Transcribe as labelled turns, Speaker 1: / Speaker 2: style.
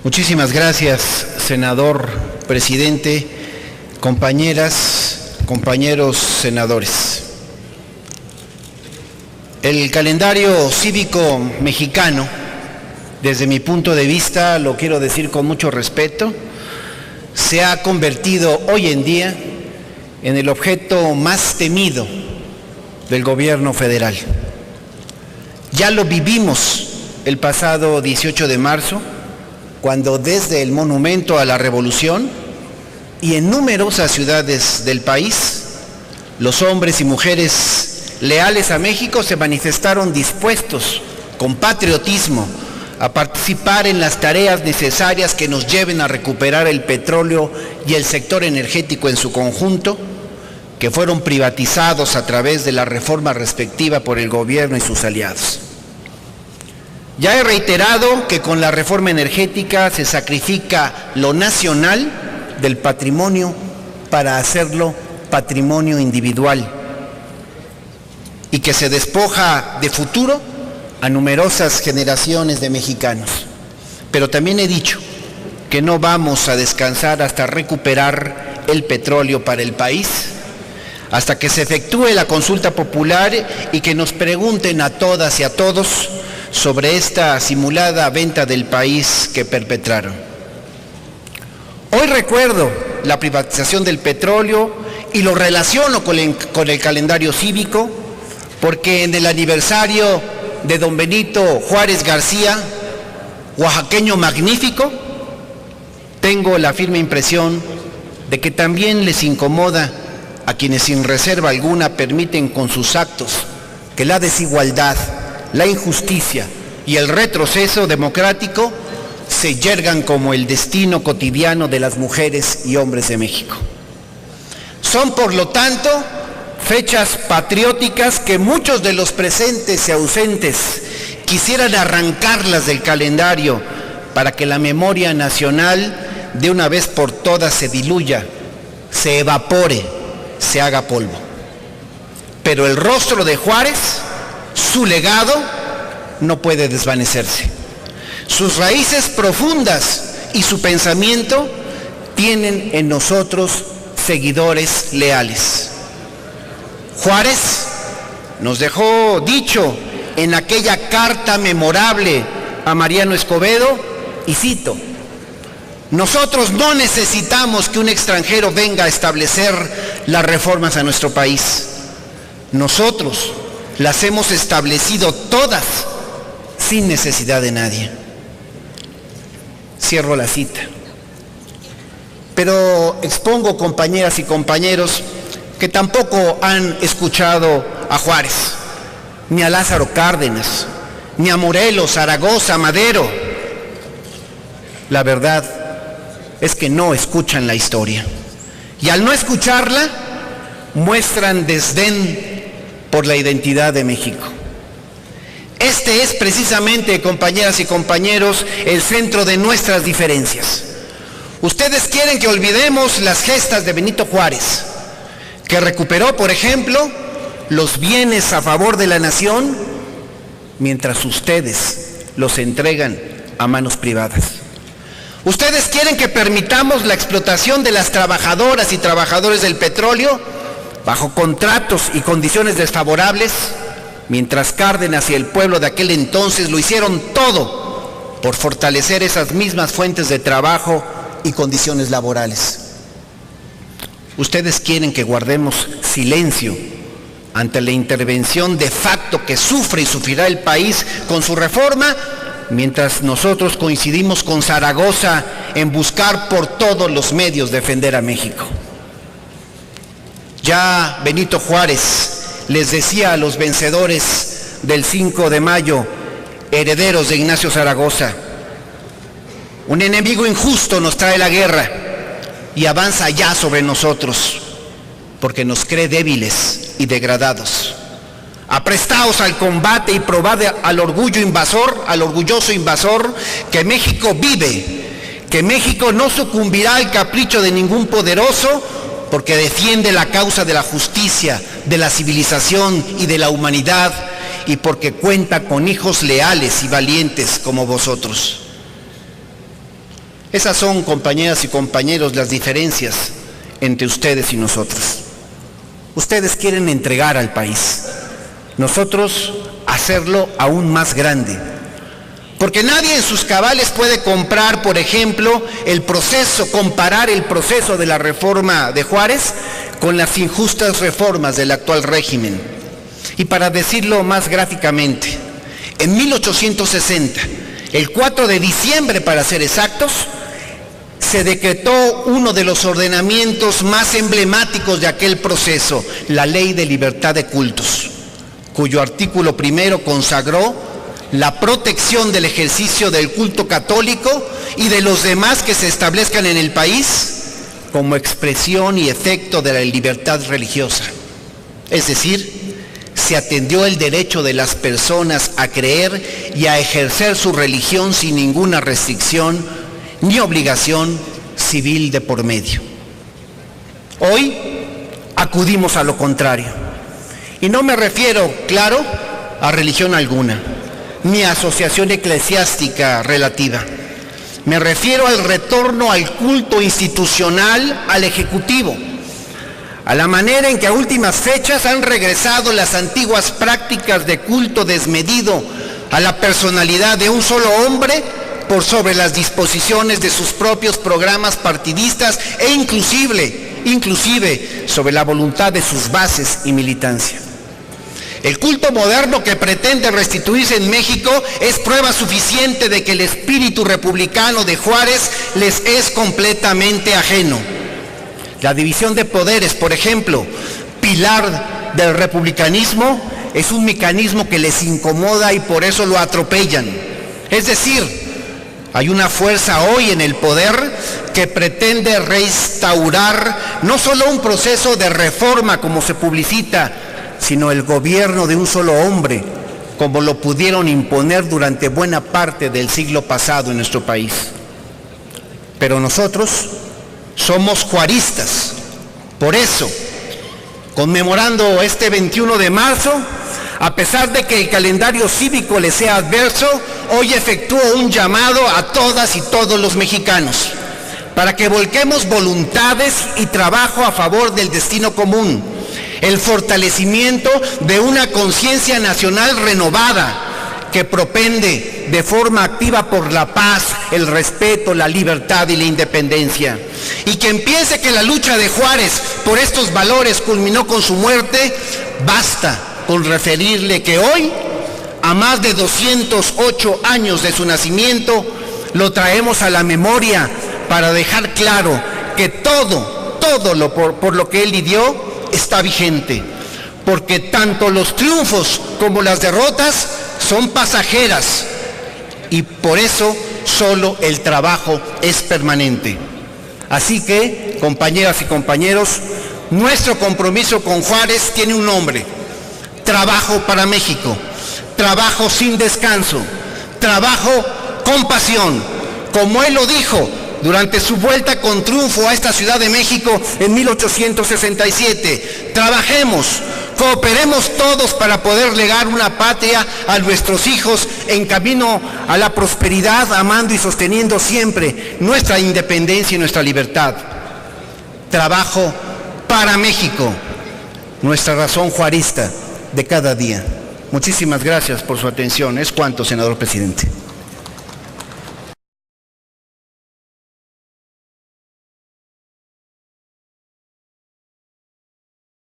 Speaker 1: Muchísimas gracias, senador presidente, compañeras, compañeros senadores. El calendario cívico mexicano, desde mi punto de vista, lo quiero decir con mucho respeto, se ha convertido hoy en día en el objeto más temido del gobierno federal. Ya lo vivimos el pasado 18 de marzo, cuando desde el Monumento a la Revolución y en numerosas ciudades del país, los hombres y mujeres leales a México se manifestaron dispuestos, con patriotismo, a participar en las tareas necesarias que nos lleven a recuperar el petróleo y el sector energético en su conjunto, que fueron privatizados a través de la reforma respectiva por el gobierno y sus aliados. Ya he reiterado que con la reforma energética se sacrifica lo nacional del patrimonio para hacerlo patrimonio individual y que se despoja de futuro a numerosas generaciones de mexicanos. Pero también he dicho que no vamos a descansar hasta recuperar el petróleo para el país, hasta que se efectúe la consulta popular y que nos pregunten a todas y a todos sobre esta simulada venta del país que perpetraron. Hoy recuerdo la privatización del petróleo y lo relaciono con el calendario cívico, porque en el aniversario de don Benito Juárez García, oaxaqueño magnífico, tengo la firme impresión de que también les incomoda a quienes sin reserva alguna permiten con sus actos que la desigualdad, la injusticia y el retroceso democrático se yergan como el destino cotidiano de las mujeres y hombres de México. Son, por lo tanto, fechas patrióticas que muchos de los presentes y ausentes quisieran arrancarlas del calendario para que la memoria nacional de una vez por todas se diluya, se evapore, se haga polvo. Pero el rostro de Juárez, su legado, no puede desvanecerse. Sus raíces profundas y su pensamiento tienen en nosotros seguidores leales. Juárez nos dejó dicho en aquella carta memorable a Mariano Escobedo, y cito: nosotros no necesitamos que un extranjero venga a establecer las reformas a nuestro país. Nosotros las hemos establecido todas sin necesidad de nadie. Cierro la cita. Pero expongo, compañeras y compañeros, que tampoco han escuchado a Juárez, ni a Lázaro Cárdenas, ni a Morelos, Zaragoza, Madero. La verdad es que no escuchan la historia. Y al no escucharla, muestran desdén por la identidad de México. Este es precisamente, compañeras y compañeros, el centro de nuestras diferencias. Ustedes quieren que olvidemos las gestas de Benito Juárez, que recuperó, por ejemplo, los bienes a favor de la nación, mientras ustedes los entregan a manos privadas. Ustedes quieren que permitamos la explotación de las trabajadoras y trabajadores del petróleo bajo contratos y condiciones desfavorables, mientras Cárdenas y el pueblo de aquel entonces lo hicieron todo por fortalecer esas mismas fuentes de trabajo y condiciones laborales. Ustedes quieren que guardemos silencio ante la intervención de facto que sufre y sufrirá el país con su reforma, mientras nosotros coincidimos con Zaragoza en buscar por todos los medios defender a México. Ya Benito Juárez les decía a los vencedores del 5 de mayo, herederos de Ignacio Zaragoza: un enemigo injusto nos trae la guerra y avanza ya sobre nosotros, porque nos cree débiles y degradados. Aprestaos al combate y probad al orgulloso invasor, que México vive, que México no sucumbirá al capricho de ningún poderoso, porque defiende la causa de la justicia, de la civilización y de la humanidad, y porque cuenta con hijos leales y valientes como vosotros. Esas son, compañeras y compañeros, las diferencias entre ustedes y nosotros. Ustedes quieren entregar al país, nosotros hacerlo aún más grande. Porque nadie en sus cabales puede comprar, por ejemplo, comparar el proceso de la reforma de Juárez con las injustas reformas del actual régimen. Y para decirlo más gráficamente, en 1860, el 4 de diciembre para ser exactos, se decretó uno de los ordenamientos más emblemáticos de aquel proceso, la Ley de Libertad de Cultos, cuyo artículo primero consagró la protección del ejercicio del culto católico y de los demás que se establezcan en el país como expresión y efecto de la libertad religiosa. Es decir, se atendió el derecho de las personas a creer y a ejercer su religión sin ninguna restricción ni obligación civil de por medio. Hoy acudimos a lo contrario. Y no me refiero, claro, a religión alguna, ni asociación eclesiástica relativa. Me refiero al retorno al culto institucional al Ejecutivo, a la manera en que a últimas fechas han regresado las antiguas prácticas de culto desmedido a la personalidad de un solo hombre por sobre las disposiciones de sus propios programas partidistas e inclusive sobre la voluntad de sus bases y militancia. El culto moderno que pretende restituirse en México es prueba suficiente de que el espíritu republicano de Juárez les es completamente ajeno. La división de poderes, por ejemplo, pilar del republicanismo, es un mecanismo que les incomoda y por eso lo atropellan. Es decir, hay una fuerza hoy en el poder que pretende restaurar no solo un proceso de reforma como se publicita, sino el gobierno de un solo hombre, como lo pudieron imponer durante buena parte del siglo pasado en nuestro país. Pero nosotros somos juaristas. Por eso, conmemorando este 21 de marzo, a pesar de que el calendario cívico les sea adverso, hoy efectúo un llamado a todas y todos los mexicanos para que volquemos voluntades y trabajo a favor del destino común, el fortalecimiento de una conciencia nacional renovada que propende de forma activa por la paz, el respeto, la libertad y la independencia. Y quien piense que la lucha de Juárez por estos valores culminó con su muerte, basta con referirle que hoy, a más de 208 años de su nacimiento, lo traemos a la memoria para dejar claro que todo por lo que él lidió está vigente, porque tanto los triunfos como las derrotas son pasajeras y por eso solo el trabajo es permanente. Así que, compañeras y compañeros, nuestro compromiso con Juárez tiene un nombre: trabajo para México, trabajo sin descanso, trabajo con pasión, como él lo dijo durante su vuelta con triunfo a esta Ciudad de México en 1867. Trabajemos, cooperemos todos para poder legar una patria a nuestros hijos en camino a la prosperidad, amando y sosteniendo siempre nuestra independencia y nuestra libertad. Trabajo para México, nuestra razón juarista de cada día. Muchísimas gracias por su atención. Es cuanto, senador presidente.